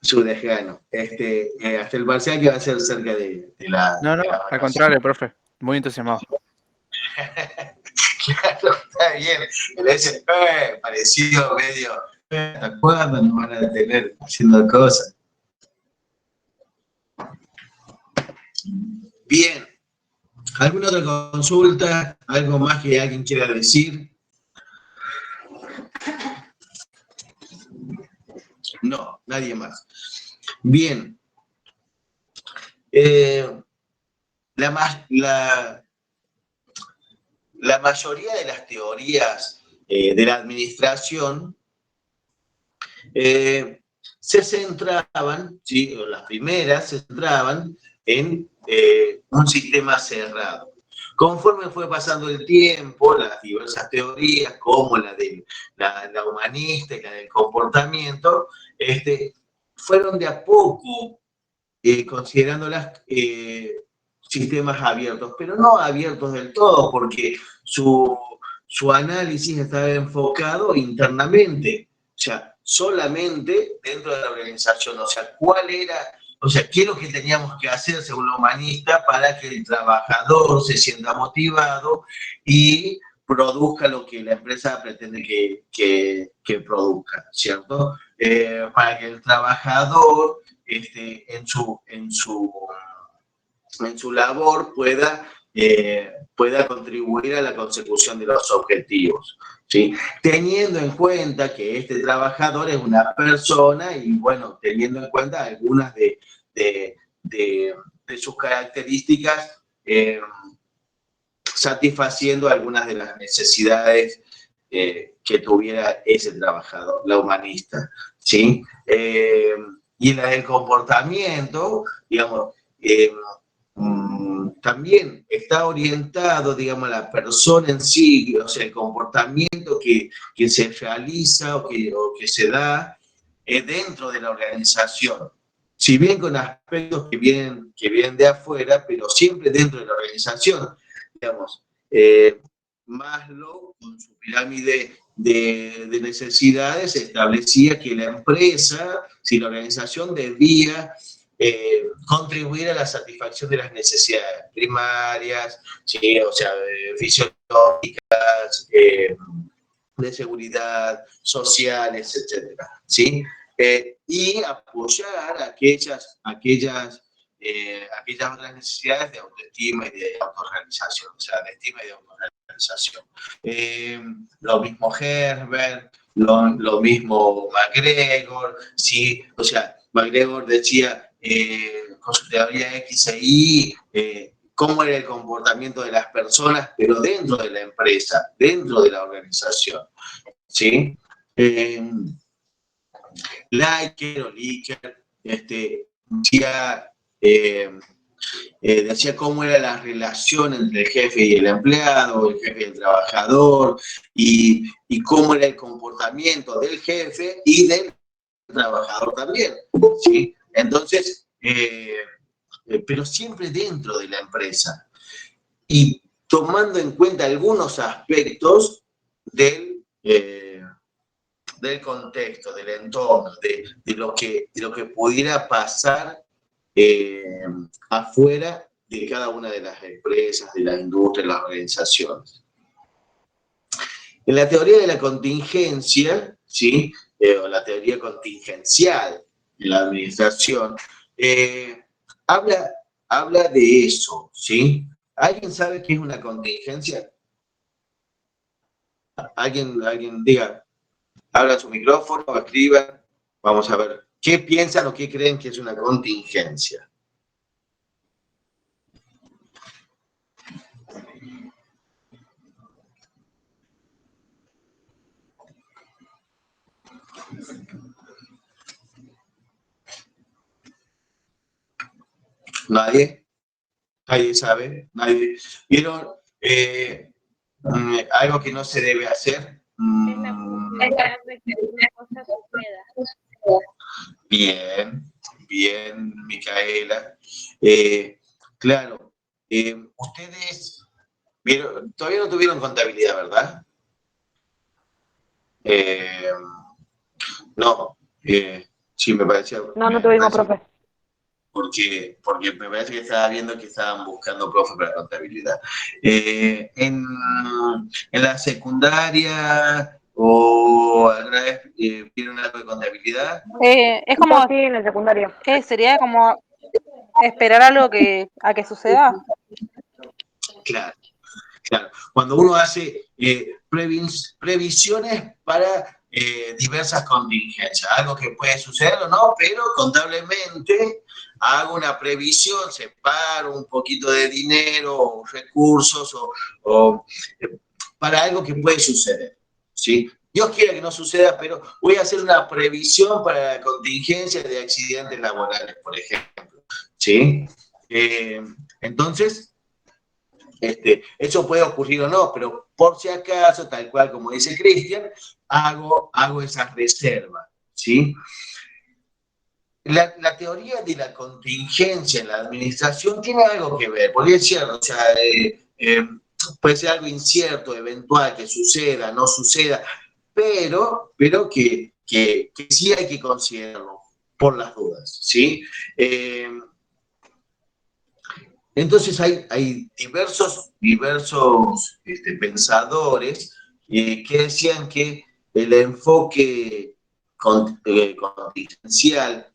su desgano. Hasta el parcial que va a ser cerca de la No, al vacación. contrario, profe. Muy entusiasmado. Claro, está bien. Pero ese parecido medio, ¿hasta cuándo nos van a detener haciendo cosas? Bien. ¿Alguna otra consulta? ¿Algo más que alguien quiera decir? No, nadie más. Bien. La mayoría de las teorías de la administración se centraban, ¿sí? Las primeras se centraban en un sistema cerrado. Conforme fue pasando el tiempo, las diversas teorías, como la de la humanista y la del comportamiento, fueron de a poco considerándolas sistemas abiertos, pero no abiertos del todo, porque su análisis estaba enfocado internamente, o sea, solamente dentro de la organización, o sea, qué es lo que teníamos que hacer según la humanista para que el trabajador se sienta motivado y produzca lo que la empresa pretende que produzca, ¿cierto? Para que el trabajador en su labor pueda contribuir a la consecución de los objetivos, ¿sí? Teniendo en cuenta que este trabajador es una persona y, bueno, teniendo en cuenta algunas de sus características, satisfaciendo algunas de las necesidades que tuviera ese trabajador, la humanista, ¿sí? Y la del comportamiento, digamos, también está orientado, digamos, a la persona en sí, o sea, el comportamiento que se realiza o que se da dentro de la organización. Si bien con aspectos que vienen de afuera, pero siempre dentro de la organización. Digamos, Maslow, con su pirámide de necesidades, establecía que la empresa, si la organización debía contribuir a la satisfacción de las necesidades primarias, ¿sí? O sea, fisiológicas, de seguridad, sociales, etcétera, ¿sí? Y apoyar aquellas otras necesidades de autoestima y de autorrealización, o sea, de estima y de autorrealización. Lo mismo Herbert, lo mismo McGregor, ¿sí? O sea, McGregor decía con su teoría X e Y, cómo era el comportamiento de las personas, pero dentro de la empresa, dentro de la organización, ¿sí? Liker decía cómo era la relación entre el jefe y el empleado, el jefe y el trabajador, y cómo era el comportamiento del jefe y del trabajador también, ¿sí? Entonces, pero siempre dentro de la empresa y tomando en cuenta algunos aspectos del contexto, del entorno, de lo que pudiera pasar afuera de cada una de las empresas, de la industria, de las organizaciones. En la teoría de la contingencia, ¿sí? O la teoría contingencial de la administración, habla de eso, ¿sí? ¿Alguien sabe qué es una contingencia? ¿Alguien diga? Abran su micrófono, escriban. Vamos a ver qué piensan o qué creen que es una contingencia. ¿Nadie? ¿Nadie sabe? ¿Nadie? ¿Vieron algo que no se debe hacer? Es la posibilidad de que una cosa suceda. Bien, Micaela. Claro, ustedes vieron, todavía no tuvieron contabilidad, ¿verdad? No. Sí, me parecía. No, no tuvimos, profe. Porque me parece que estaba viendo que estaban buscando profe para contabilidad. En la secundaria o alguna vez vieron algo de contabilidad. Es como, Sí, en el secundario. sería como esperar algo a que suceda. Claro. Cuando uno hace previsiones para diversas contingencias, algo que puede suceder o no, pero contablemente hago una previsión, separo un poquito de dinero o recursos o para algo que puede suceder, ¿sí? Dios quiera que no suceda, pero voy a hacer una previsión para la contingencia de accidentes laborales, por ejemplo, ¿sí? Entonces, eso puede ocurrir o no, pero por si acaso, tal cual como dice Cristian, hago esas reservas, ¿sí? La teoría de la contingencia en la administración tiene algo que ver, porque es cierto, o sea, puede ser algo incierto, eventual, que suceda, no suceda, pero que sí hay que considerarlo por las dudas, ¿sí? Entonces hay diversos pensadores que decían que el enfoque contingencial,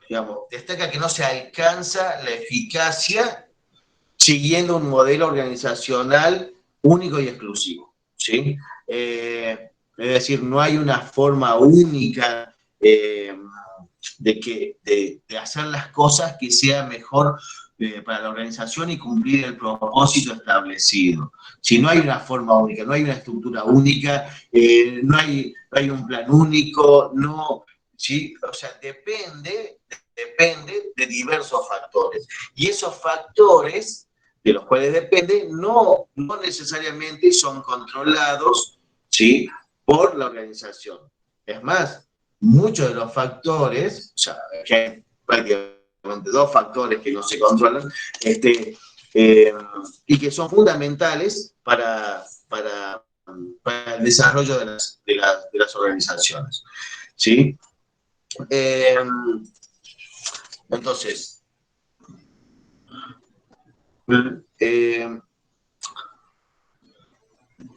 digamos, destaca que no se alcanza la eficacia siguiendo un modelo organizacional único y exclusivo, ¿sí? Es decir, no hay una forma única de hacer las cosas que sea mejor para la organización y cumplir el propósito establecido. Si no hay una forma única, no hay una estructura única, no hay un plan único, no, ¿sí? O sea, depende de diversos factores. Y esos factores de los cuales depende no necesariamente son controlados, ¿sí?, por la organización. Es más, muchos de los factores, o sea, que hay prácticamente 2 factores que no se controlan, y que son fundamentales para el desarrollo de las organizaciones, ¿sí? Entonces,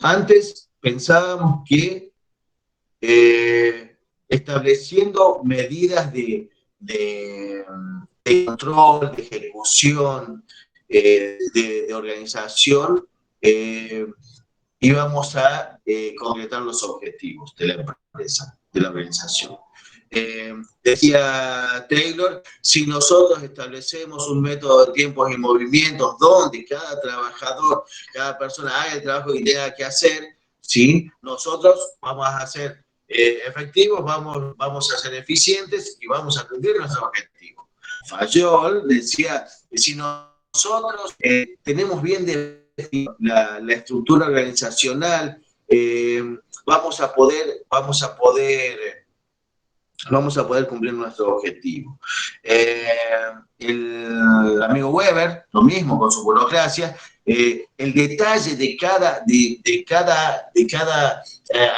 antes pensábamos que estableciendo medidas de control, de ejecución, de organización, íbamos a concretar los objetivos de la empresa, de la organización. Decía Taylor, si nosotros establecemos un método de tiempos y movimientos donde cada trabajador, cada persona haga el trabajo que tenga que hacer, ¿sí?, nosotros vamos a ser efectivos, vamos a ser eficientes y vamos a cumplir nuestros objetivos. Fayol decía, si nosotros tenemos bien definida la estructura organizacional, vamos a poder cumplir nuestro objetivo. El amigo Weber, lo mismo con su burocracia, el detalle de cada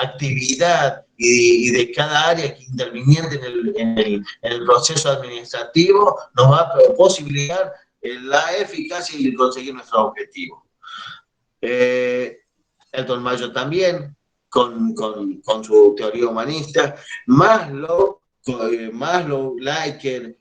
actividad y de cada área que interviniente en el proceso administrativo nos va a posibilitar la eficacia y conseguir nuestro objetivo. Elton Mayo también, con su teoría humanista, Maslow, Lasker,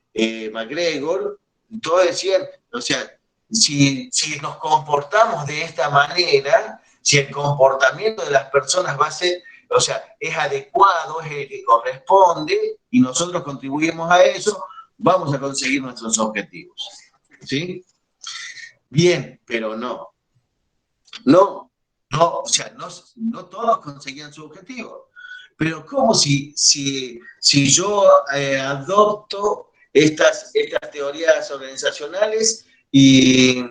McGregor, todos decían, o sea, si nos comportamos de esta manera, si el comportamiento de las personas va a ser, o sea, es adecuado, es el que corresponde, y nosotros contribuimos a eso, vamos a conseguir nuestros objetivos. ¿Sí? Bien, pero no, o sea, no todos conseguían su objetivo. Pero ¿cómo si yo adopto estas teorías organizacionales y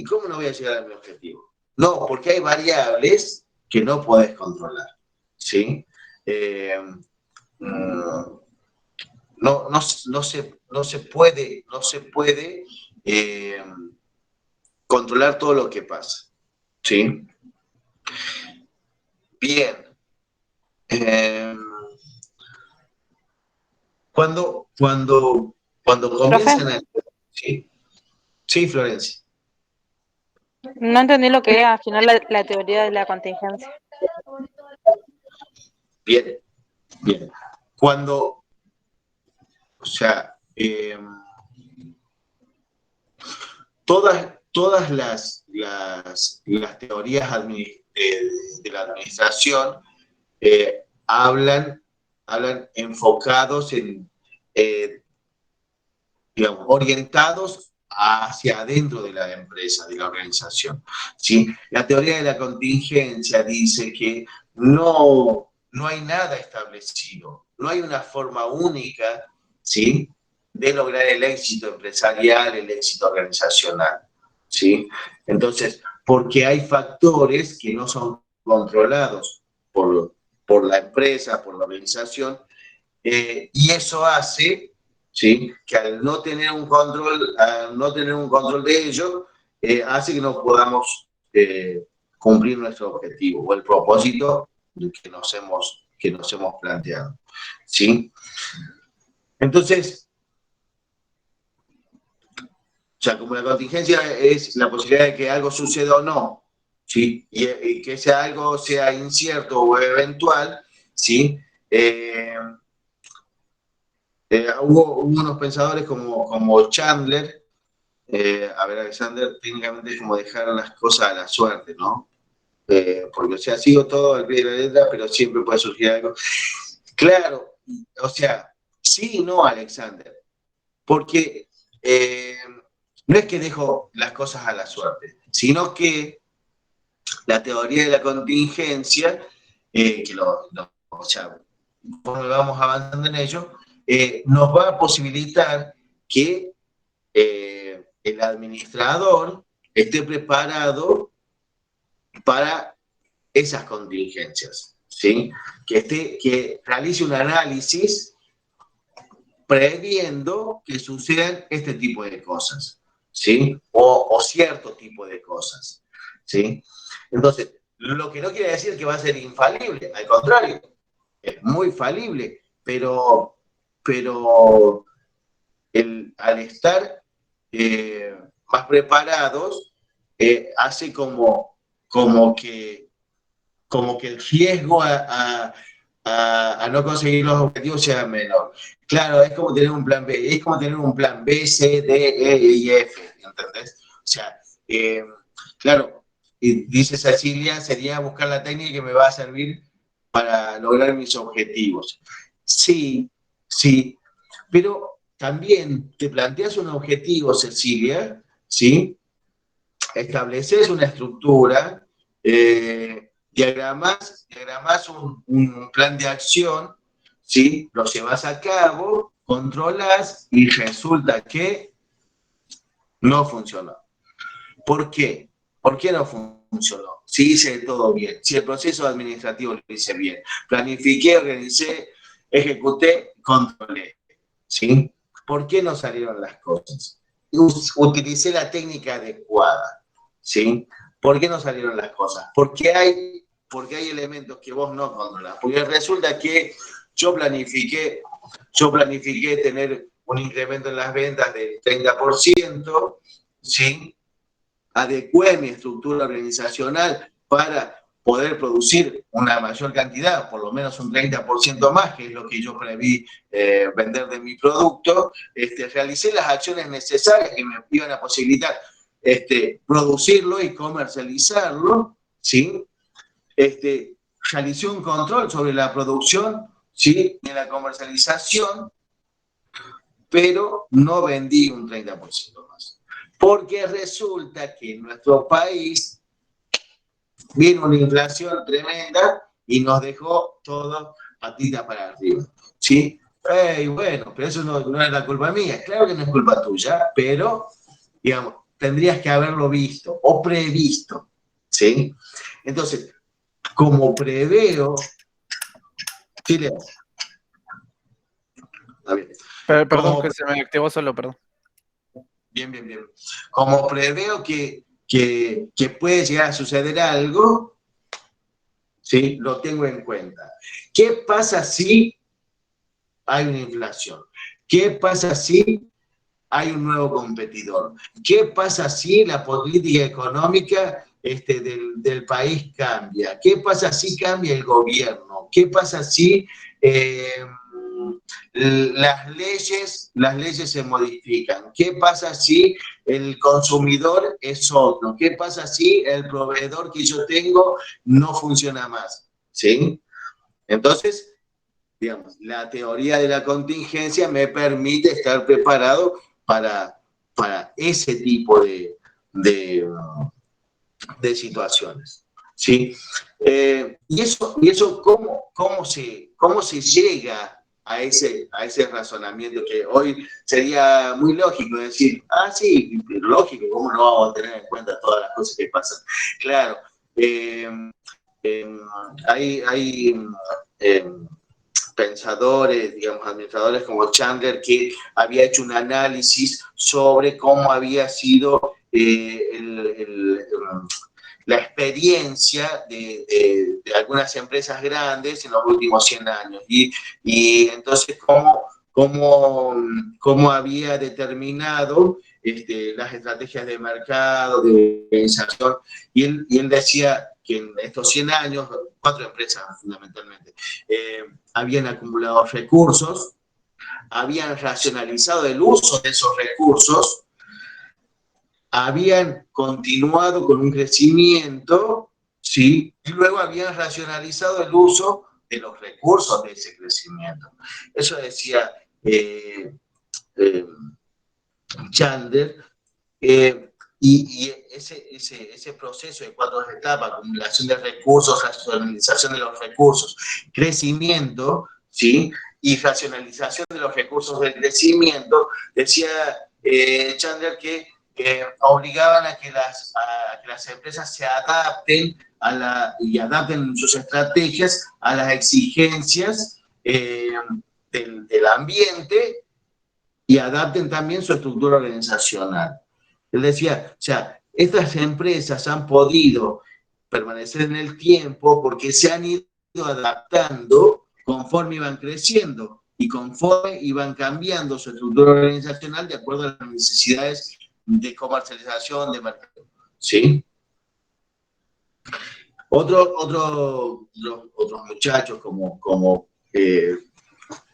cómo no voy a llegar a mi objetivo? No, porque hay variables que no podés controlar, ¿sí? No se puede controlar todo lo que pasa, ¿sí? Bien. Eh, cuando comienzan a... Sí, sí, Florencia. No entendí lo que es al final la teoría de la contingencia. Bien, bien. O sea, todas las teorías de la administración hablan enfocados digamos, orientados hacia adentro de la empresa, de la organización. ¿Sí? La teoría de la contingencia dice que no hay nada establecido, no hay una forma única, ¿sí?, de lograr el éxito empresarial, el éxito organizacional. ¿Sí? Entonces, porque hay factores que no son controlados por la empresa, por la organización, y eso hace, ¿sí?, que al no tener un control de ello, hace que no podamos cumplir nuestro objetivo o el propósito que nos hemos planteado. ¿Sí? Entonces, o sea, como la contingencia es la posibilidad de que algo suceda o no, ¿sí?, y que ese algo sea incierto o eventual, ¿sí? Hubo unos pensadores como Chandler, Alexander, técnicamente es como dejar las cosas a la suerte, ¿no? Porque, o sea, sigo todo al pie de la letra, pero siempre puede surgir algo. Claro, o sea, sí y no, Alexander, porque no es que dejo las cosas a la suerte, sino que la teoría de la contingencia, o sea, vamos avanzando en ello, nos va a posibilitar que el administrador esté preparado para esas contingencias, ¿sí? Que realice un análisis previendo que sucedan este tipo de cosas, ¿sí? O cierto tipo de cosas, ¿sí? Entonces, lo que no quiere decir que va a ser infalible, al contrario, es muy falible, pero al estar más preparados, hace como que el riesgo a no conseguir los objetivos sea menor. Claro, es como tener un plan B, es como tener un plan B, C, D, E y F, ¿entendés? O sea, claro, y dice Cecilia, sería buscar la técnica que me va a servir para lograr mis objetivos. Sí, sí, pero también te planteas un objetivo, Cecilia, ¿sí? Estableces una estructura, diagramas un plan de acción, ¿sí? Lo llevas a cabo, controlas y resulta que no funcionó. ¿Por qué? ¿Por qué no funcionó? Si hice todo bien, si el proceso administrativo lo hice bien, planifiqué, organicé, ejecuté, controlé, ¿sí? ¿Por qué no salieron las cosas? Utilicé la técnica adecuada, ¿sí? ¿Por qué no salieron las cosas? Porque hay elementos que vos no controlás. Porque resulta que yo planifiqué tener un incremento en las ventas del 30%, ¿sí? Adecué mi estructura organizacional para poder producir una mayor cantidad, por lo menos un 30% más, que es lo que yo preví vender de mi producto, realicé las acciones necesarias que me iban a posibilitar producirlo y comercializarlo, ¿sí? Realicé un control sobre la producción, ¿sí?, y la comercialización, pero no vendí un 30% más. Porque resulta que en nuestro país vino una inflación tremenda y nos dejó todo patitas para arriba, ¿sí? Bueno, pero eso no es la culpa mía. Claro que no es culpa tuya, pero, digamos, tendrías que haberlo visto o previsto, ¿sí? Entonces, como preveo... ¿Sí, Leo? Está bien. Perdón, que se me activó solo, perdón. Bien. Como preveo que puede llegar a suceder algo, ¿sí? Lo tengo en cuenta. ¿Qué pasa si hay una inflación? ¿Qué pasa si hay un nuevo competidor? ¿Qué pasa si la política económica del país cambia? ¿Qué pasa si cambia el gobierno? ¿Qué pasa si las leyes se modifican? ¿Qué pasa si el consumidor es otro? ¿Qué pasa si el proveedor que yo tengo no funciona más? ¿Sí? Entonces, digamos, la teoría de la contingencia me permite estar preparado para ese tipo de situaciones. ¿Sí? Y eso ¿cómo se llega a ese razonamiento que hoy sería muy lógico decir, sí, lógico, ¿cómo no vamos a tener en cuenta todas las cosas que pasan? Claro, hay pensadores, digamos, administradores como Chandler, que había hecho un análisis sobre cómo había sido la experiencia de algunas empresas grandes en los últimos 100 años. Y entonces, cómo había determinado las estrategias de mercado, de organización. Y él decía que en estos 100 años, 4 empresas fundamentalmente, habían acumulado recursos, habían racionalizado el uso de esos recursos, habían continuado con un crecimiento, ¿sí? Y luego habían racionalizado el uso de los recursos de ese crecimiento. Eso decía Chandler, y ese proceso de 4 etapas, acumulación de recursos, racionalización de los recursos, crecimiento, ¿sí? Y racionalización de los recursos del crecimiento, decía Chandler que obligaban a que las empresas se adapten y adapten sus estrategias a las exigencias del ambiente y adapten también su estructura organizacional. Él decía, o sea, estas empresas han podido permanecer en el tiempo porque se han ido adaptando conforme iban creciendo y conforme iban cambiando su estructura organizacional de acuerdo a las necesidades de comercialización, de mercado. ¿Sí? Otros muchachos como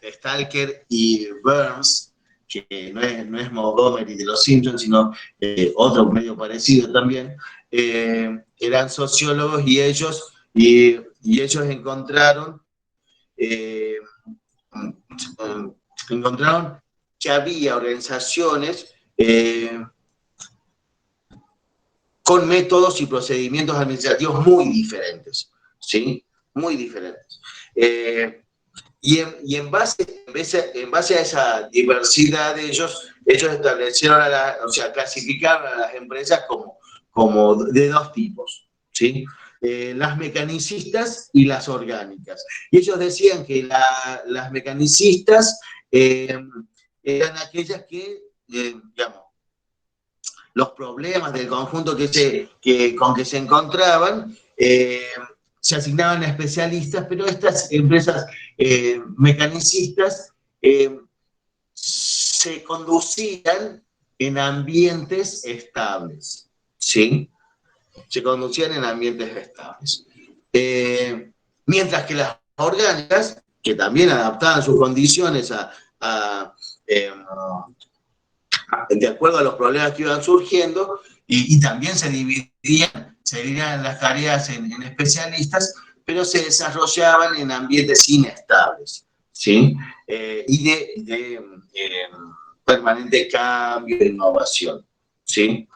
Stalker y Burns, que no es Montgomery de los Simpsons, sino otro medio parecido también, eran sociólogos y ellos encontraron que había organizaciones con métodos y procedimientos administrativos muy diferentes, ¿sí? Muy diferentes. Y en base a esa diversidad, ellos establecieron, clasificaron a las empresas como de 2 tipos, ¿sí? Las mecanicistas y las orgánicas. Y ellos decían que las mecanicistas eran aquellas que, digamos, los problemas del conjunto con que se encontraban, se asignaban a especialistas, pero estas empresas mecanicistas se conducían en ambientes estables, ¿sí? Se conducían en ambientes estables. Mientras que las orgánicas, que también adaptaban sus condiciones de acuerdo a los problemas que iban surgiendo, y también se dividían las tareas en especialistas, pero se desarrollaban en ambientes inestables, ¿sí? Y de permanente cambio, de innovación, ¿sí?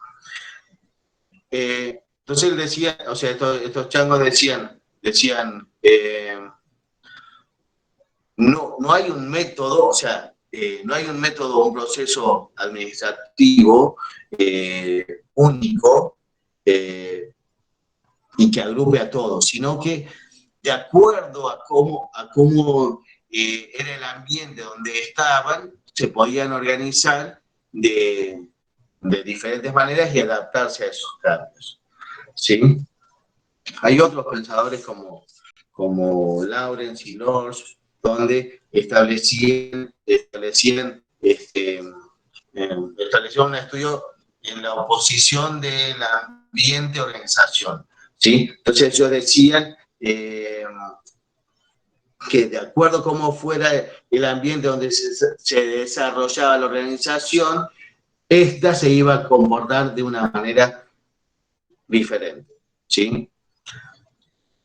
Entonces él decía, o sea, estos changos decían no hay un método, o sea, no hay un método, un proceso administrativo único y que agrupe a todos, sino que de acuerdo a cómo era el ambiente donde estaban, se podían organizar de diferentes maneras y adaptarse a esos cambios, ¿sí? Hay otros pensadores como como Lawrence y Lors, donde establecieron un estudio en la oposición del ambiente-organización, ¿sí? Entonces ellos decían que de acuerdo a cómo fuera el ambiente donde se desarrollaba la organización, esta se iba a comportar de una manera diferente, ¿sí?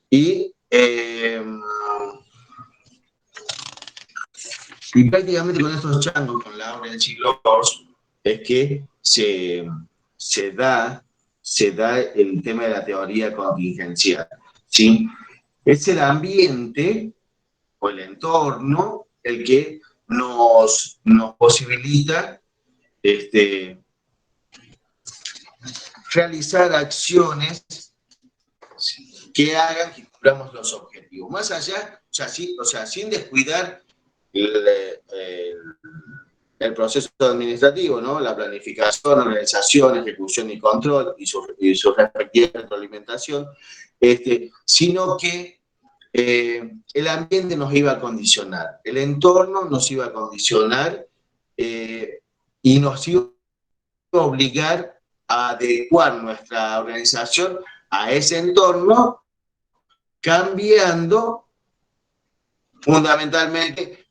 Y prácticamente con estos changos, con Lawrence y Lors, es que se da el tema de la teoría contingencial, ¿sí? Es el ambiente o el entorno el que nos posibilita realizar acciones que hagan que cumplamos los objetivos. Más allá, o sea, sin descuidar el proceso administrativo, ¿no? La planificación, organización, ejecución y control y su respectiva retroalimentación, sino que el ambiente nos iba a condicionar, el entorno nos iba a condicionar y nos iba a obligar a adecuar nuestra organización a ese entorno, cambiando fundamentalmente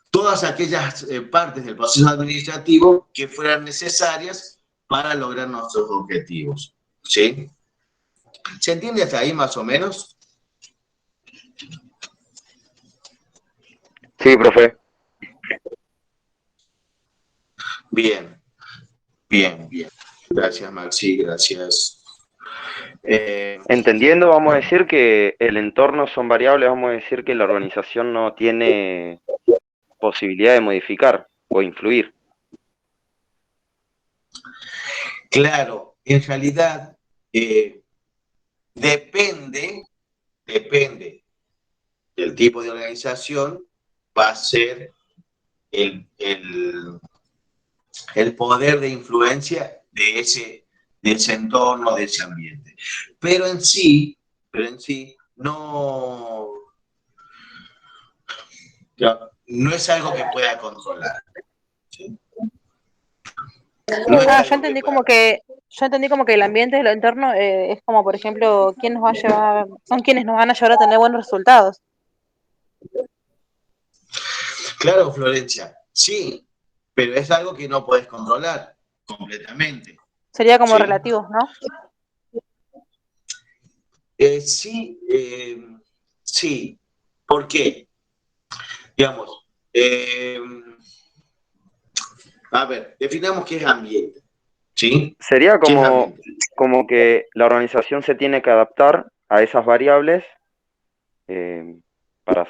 todas aquellas partes del proceso administrativo que fueran necesarias para lograr nuestros objetivos, ¿sí? ¿Se entiende hasta ahí más o menos? Sí, profe. Bien. Gracias, Maxi, gracias. Entendiendo, vamos a decir que el entorno son variables, vamos a decir que la organización no tiene posibilidad de modificar o influir. Claro, en realidad depende del tipo de organización, va a ser el poder de influencia de ese entorno, de ese ambiente. Pero en sí no es algo que pueda controlar, ¿sí? Yo entendí como que el ambiente, el entorno, es como, por ejemplo, quién nos va a llevar, son quienes nos van a llevar a tener buenos resultados. Claro, Florencia, sí, pero es algo que no puedes controlar completamente. Sería como ¿sí? relativos, ¿no? Sí. ¿Por qué? Digamos, a ver, definamos qué es ambiente, ¿sí? Sería ¿Qué es ambiente? como que la organización se tiene que adaptar a esas variables para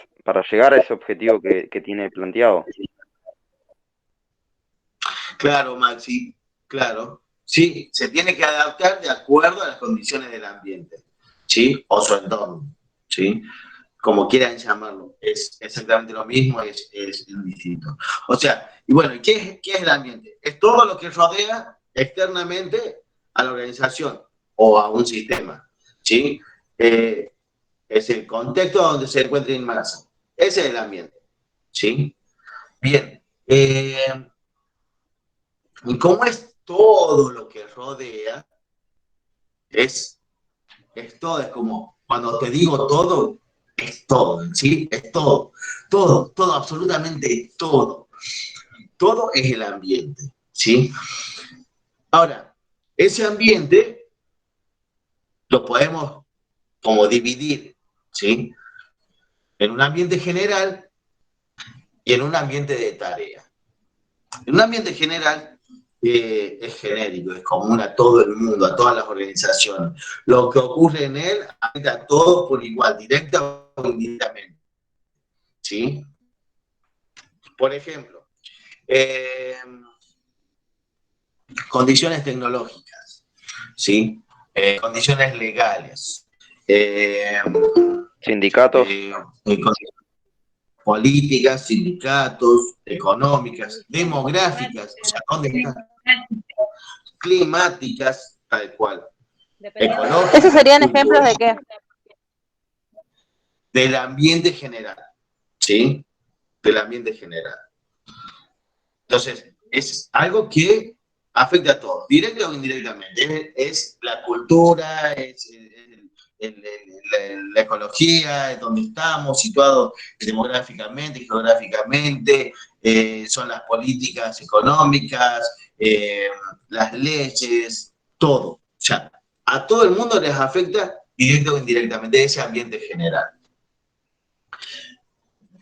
llegar a ese objetivo que tiene planteado. Claro, Maxi, claro. Sí, se tiene que adaptar de acuerdo a las condiciones del ambiente, ¿sí? O su entorno, ¿sí? Como quieran llamarlo, es exactamente lo mismo, es distinto. O sea, y bueno, ¿qué es el ambiente? Es todo lo que rodea externamente a la organización o a un sistema, ¿sí? Es el contexto donde se encuentra inmerso. Ese es el ambiente, ¿sí? Bien. Y como es todo lo que rodea, es todo, es como cuando te digo todo, es todo, ¿sí? Es todo, absolutamente todo. Todo es el ambiente, ¿sí? Ahora, ese ambiente lo podemos como dividir, ¿sí? En un ambiente general y en un ambiente de tarea. En un ambiente general es genérico, es común a todo el mundo, a todas las organizaciones. Lo que ocurre en él afecta a todos por igual, directa o indirectamente. ¿Sí? Por ejemplo, condiciones tecnológicas, ¿sí? Condiciones legales, Sindicatos. Políticas, sindicatos, económicas, demográficas, o sea, ¿dónde están? Climáticas, tal cual. ¿Esos serían ejemplos de qué? del ambiente general, ¿sí? Del ambiente general. Entonces, es algo que afecta a todos, directa o indirectamente. Es la cultura, es la ecología, es donde estamos situados demográficamente, geográficamente, son las políticas económicas, las leyes, todo. O sea, a todo el mundo les afecta directa o indirectamente ese ambiente general.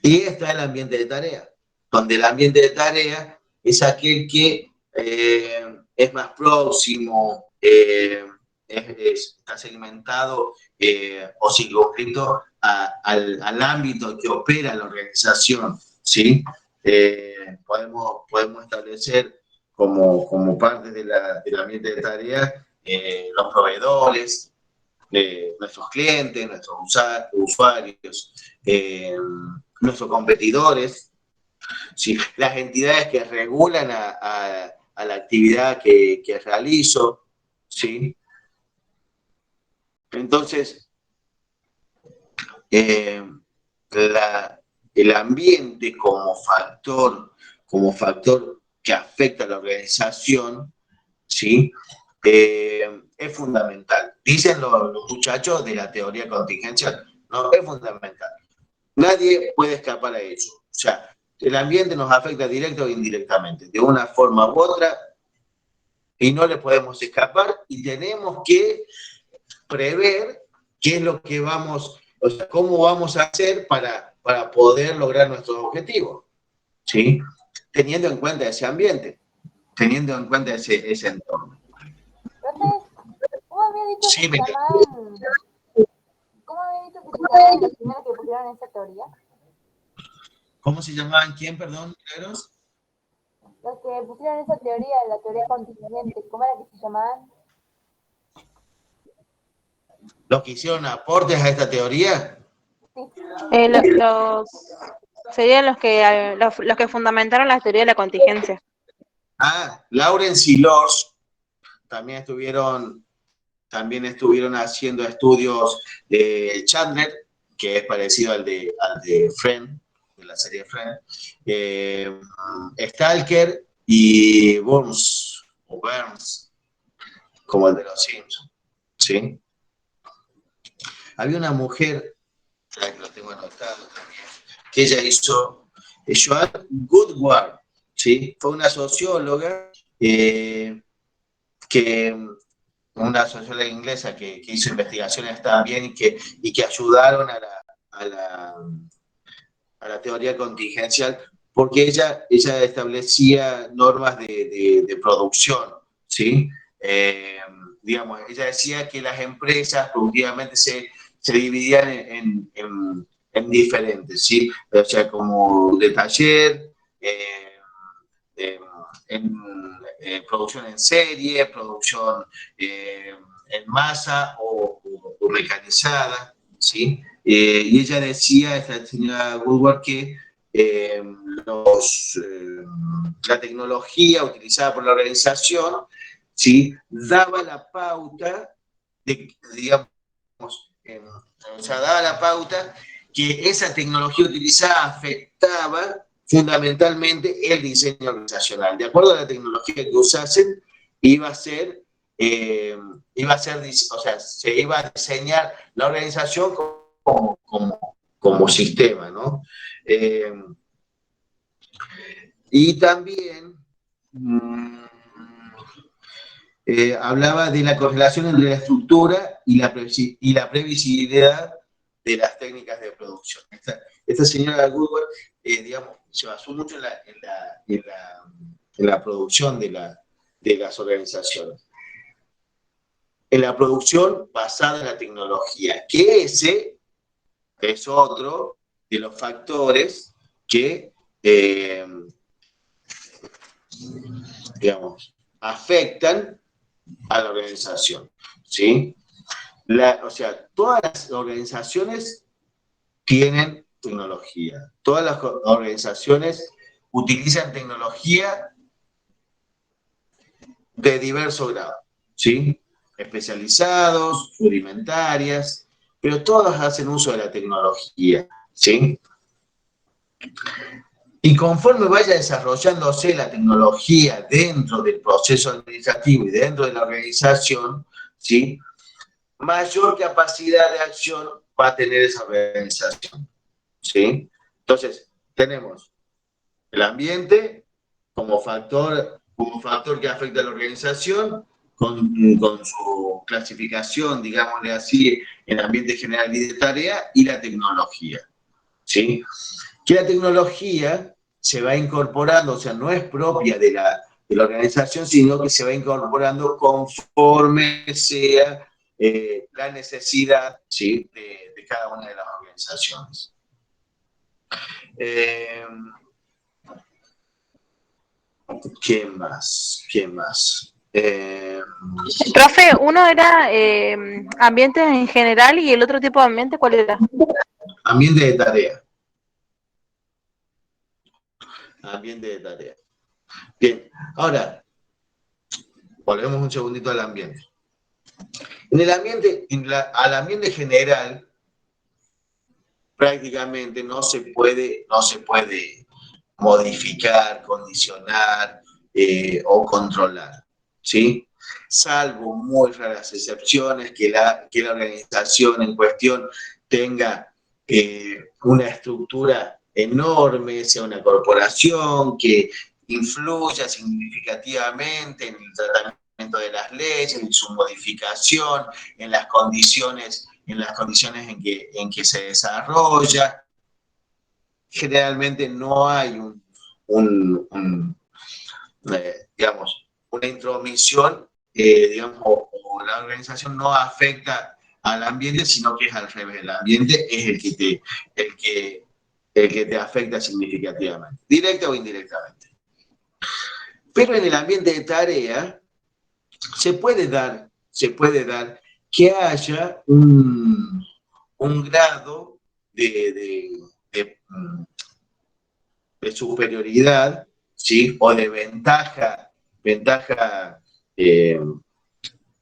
Y está el ambiente de tarea, donde el ambiente de tarea es aquel que es más próximo, está segmentado o circunscrito al ámbito que opera la organización, ¿sí? Podemos establecer como parte del ambiente de tarea los proveedores, nuestros clientes, nuestros usuarios, nuestros competidores, ¿sí? Las entidades que regulan a la actividad que realizo, ¿sí? Entonces, el ambiente como factor que afecta a la organización, ¿sí? Es fundamental. Dicen los muchachos de la teoría contingencial, no, es fundamental. Nadie puede escapar a eso. O sea, el ambiente nos afecta directa o indirectamente, de una forma u otra, y no le podemos escapar, y tenemos que prever qué es lo que vamos, o sea, cómo vamos a hacer para poder lograr nuestros objetivos, ¿sí? Teniendo en cuenta ese ambiente, teniendo en cuenta ese entorno. ¿Cómo había dicho Sí, que se llamaban? ¿Cómo había dicho que se llamaban los primeros que pusieron esa teoría? ¿Cómo se llamaban? ¿Quién, perdón, Eros? Los que pusieron esa teoría, la teoría contingente, ¿cómo era que se llamaban? ¿Los que hicieron aportes a esta teoría? Serían los que fundamentaron la teoría de la contingencia. Lawrence y Lorsch también estuvieron haciendo estudios de Chandler, que es parecido al de Friend, de la serie Friend, Stalker y Burns, como el de los Simpsons, ¿sí? Había una mujer, que lo tengo anotado también, que ella hizo, Joan Goodward, ¿sí? Fue una socióloga una socióloga inglesa que hizo investigaciones también y que ayudaron a la teoría contingencial, porque ella establecía normas de producción, ¿sí? Digamos, ella decía que las empresas productivamente se dividían en diferentes, ¿sí? O sea, como de taller, en producción en serie, producción en masa o mecanizada, ¿sí? Y ella decía, esta señora Woodward, que la tecnología utilizada por la organización, ¿sí? Daba la pauta digamos, o sea, daba la pauta que esa tecnología utilizada afectaba fundamentalmente el diseño organizacional. De acuerdo a la tecnología que usasen, se iba a diseñar la organización como sistema, ¿no? Y también hablaba de la correlación entre la estructura y la previsibilidad de las técnicas de producción. Esta señora Goodward, digamos, se basó mucho en la producción de las organizaciones. En la producción basada en la tecnología, que ese es otro de los factores que, digamos, afectan a la organización, ¿sí? O sea, todas las organizaciones tienen tecnología. Todas las organizaciones utilizan tecnología de diverso grado, ¿sí? Especializados, rudimentarias, pero todas hacen uso de la tecnología, ¿sí? Y conforme vaya desarrollándose la tecnología dentro del proceso administrativo y dentro de la organización, ¿sí?, mayor capacidad de acción va a tener esa organización, ¿sí? Entonces, tenemos el ambiente como factor que afecta a la organización, con su clasificación, digámosle así, en ambiente general y de tarea, y la tecnología, ¿sí? Que la tecnología se va incorporando, o sea, no es propia de la organización, sino que se va incorporando conforme sea la necesidad, ¿sí?, de cada una de las organizaciones. ¿Quién más? Profe, uno era ambientes en general y el otro tipo de ambiente, ¿cuál era? Ambiente de tarea. Ambiente de tarea. Bien, ahora, volvemos un segundito al ambiente. En el ambiente, al ambiente general, prácticamente no se puede modificar, condicionar o controlar, ¿sí? Salvo muy raras excepciones, que la organización en cuestión tenga una estructura enorme, sea una corporación que influya significativamente en el tratamiento de las leyes, en su modificación, en las condiciones en que se desarrolla. Generalmente no hay digamos, una intromisión, digamos, o la organización no afecta al ambiente, sino que es al revés. El ambiente es el que te afecta significativamente, directa o indirectamente. Pero en el ambiente de tarea se puede dar que haya un grado de superioridad, ¿sí?, o de ventaja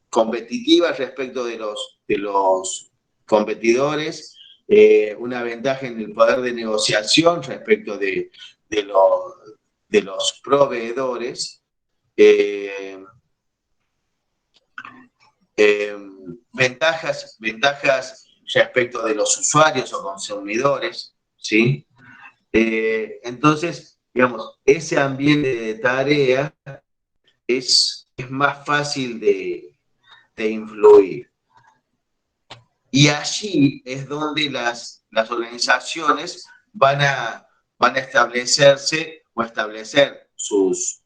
competitiva respecto de los competidores, una ventaja en el poder de negociación respecto de los proveedores, ventajas respecto de los usuarios o consumidores, ¿sí? Entonces, digamos, ese ambiente de tarea es más fácil de influir. Y allí es donde las organizaciones van a establecerse o establecer sus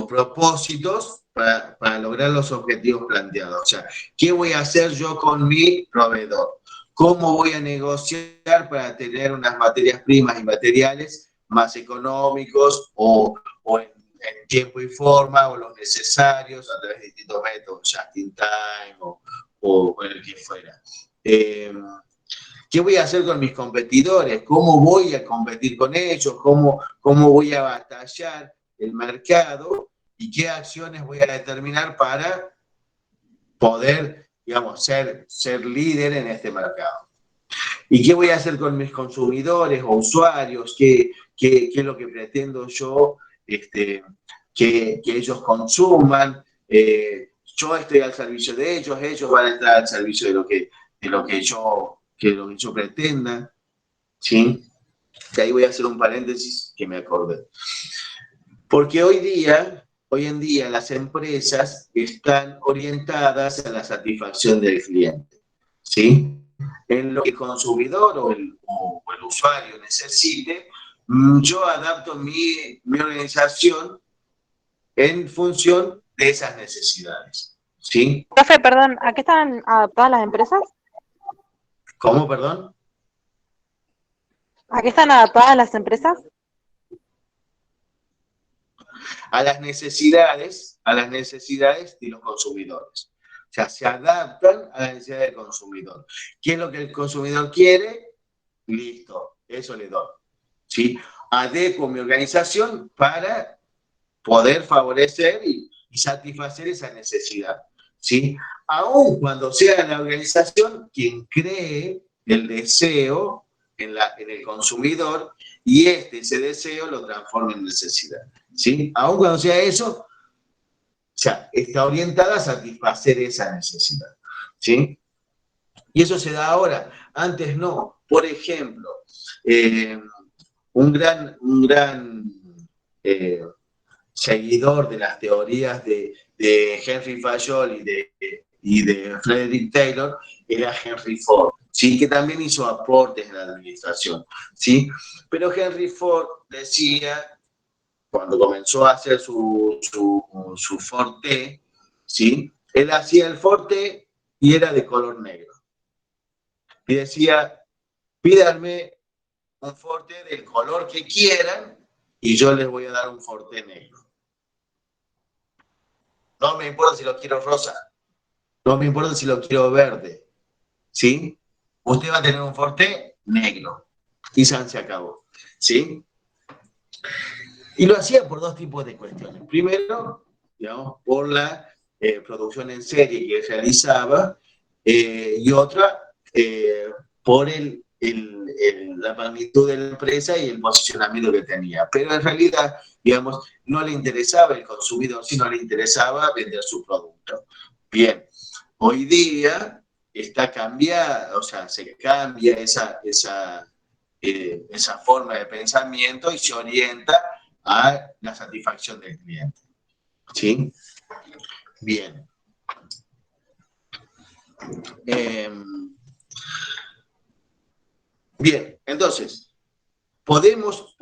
propósitos para lograr los objetivos planteados. O sea, ¿qué voy a hacer yo con mi proveedor? ¿Cómo voy a negociar para tener unas materias primas y materiales más económicos o en tiempo y forma, o los necesarios a través de distintos métodos, just in time o el que fuera? ¿Qué voy a hacer con mis competidores? ¿Cómo voy a competir con ellos? ¿Cómo voy a batallar el mercado? ¿Y qué acciones voy a determinar para poder, digamos, ser líder en este mercado? ¿Y qué voy a hacer con mis consumidores o usuarios? ¿Qué es lo que pretendo yo que ellos consuman? Yo estoy al servicio de ellos van a estar al servicio de lo que yo pretenda, ¿sí? Y ahí voy a hacer un paréntesis que me acordé. Porque hoy en día las empresas están orientadas a la satisfacción del cliente, ¿sí? En lo que el consumidor o el usuario necesite, yo adapto mi organización en función de esas necesidades, ¿sí? Profe, perdón, ¿a qué están adaptadas las empresas? ¿Cómo, perdón? ¿A qué están adaptadas las empresas? A las necesidades de los consumidores. O sea, se adaptan a las necesidades del consumidor. ¿Qué es lo que el consumidor quiere? Listo, eso le doy, ¿sí? Adecuo mi organización para poder favorecer y satisfacer esa necesidad. ¿sí? Aun cuando sea la organización quien cree el deseo en el consumidor y ese deseo lo transforma en necesidad, ¿sí? Aun cuando sea eso, o sea, está orientada a satisfacer esa necesidad, ¿sí? Y eso se da ahora, antes no. Por ejemplo, un gran seguidor de las teorías de Henry Fayol y de Frederick Taylor era Henry Ford, ¿sí? Que también hizo aportes en la administración, ¿sí? Pero Henry Ford decía, cuando comenzó a hacer su Ford T, ¿sí? Él hacía el Ford T y era de color negro. Y decía, pídanme un Ford T del color que quieran y yo les voy a dar un Ford T negro. No me importa si lo quiero rosa, no me importa si lo quiero verde, ¿sí? Usted va a tener un Ford T negro. Y se acabó, ¿sí? Y lo hacía por dos tipos de cuestiones. Primero, digamos, por la producción en serie que realizaba, y otra, por la magnitud de la empresa y el posicionamiento que tenía. Pero en realidad, digamos, no le interesaba el consumidor, sino le interesaba vender su producto. Bien, hoy día está cambiada, o sea, se cambia esa forma de pensamiento y se orienta a la satisfacción del cliente. ¿Sí? Bien. Bien, entonces, ¿podemos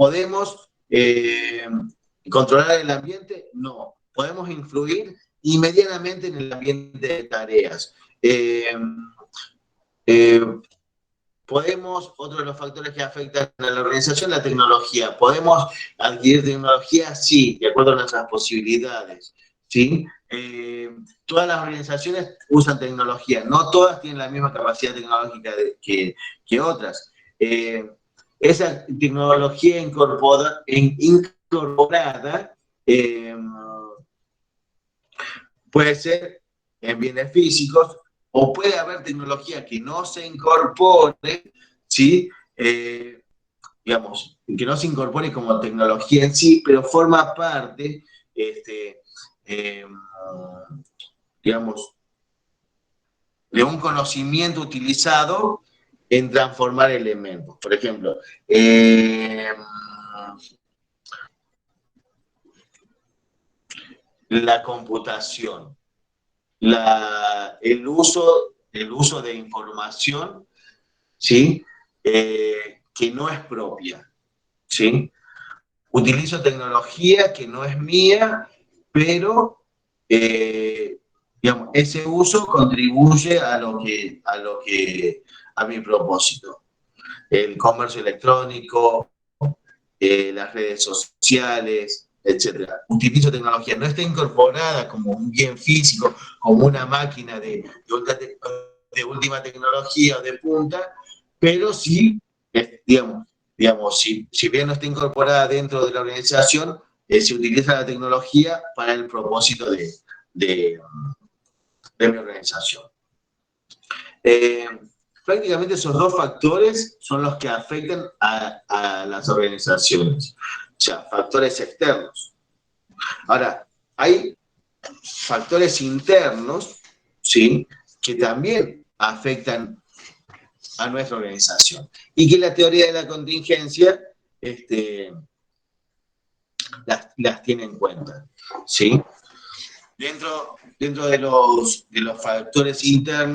controlar el ambiente? No. ¿Podemos influir? Y medianamente en el ambiente de tareas. Otro de los factores que afectan a la organización, la tecnología. ¿Podemos adquirir tecnología? Sí, de acuerdo a nuestras posibilidades, ¿sí? Todas las organizaciones usan tecnología, no todas tienen la misma capacidad tecnológica que otras. Esa tecnología incorporada puede ser en bienes físicos, o puede haber tecnología que no se incorpore, ¿sí? Digamos, que no se incorpore como tecnología en sí, pero forma parte, digamos, de un conocimiento utilizado en transformar elementos. Por ejemplo, la computación, el uso de información, ¿sí? Que no es propia, ¿sí? Utilizo tecnología que no es mía, pero digamos, ese uso contribuye a mi propósito. El comercio electrónico, las redes sociales, etcétera. Utilizo tecnología, no está incorporada como un bien físico, como una máquina de última tecnología o de punta, pero sí, digamos si bien no está incorporada dentro de la organización, se utiliza la tecnología para el propósito de mi organización. Prácticamente esos dos factores son los que afectan a las organizaciones, o sea, factores externos. Ahora, hay factores internos, ¿sí?, que también afectan a nuestra organización y que la teoría de la contingencia las tiene en cuenta, ¿sí? Dentro de los factores internos,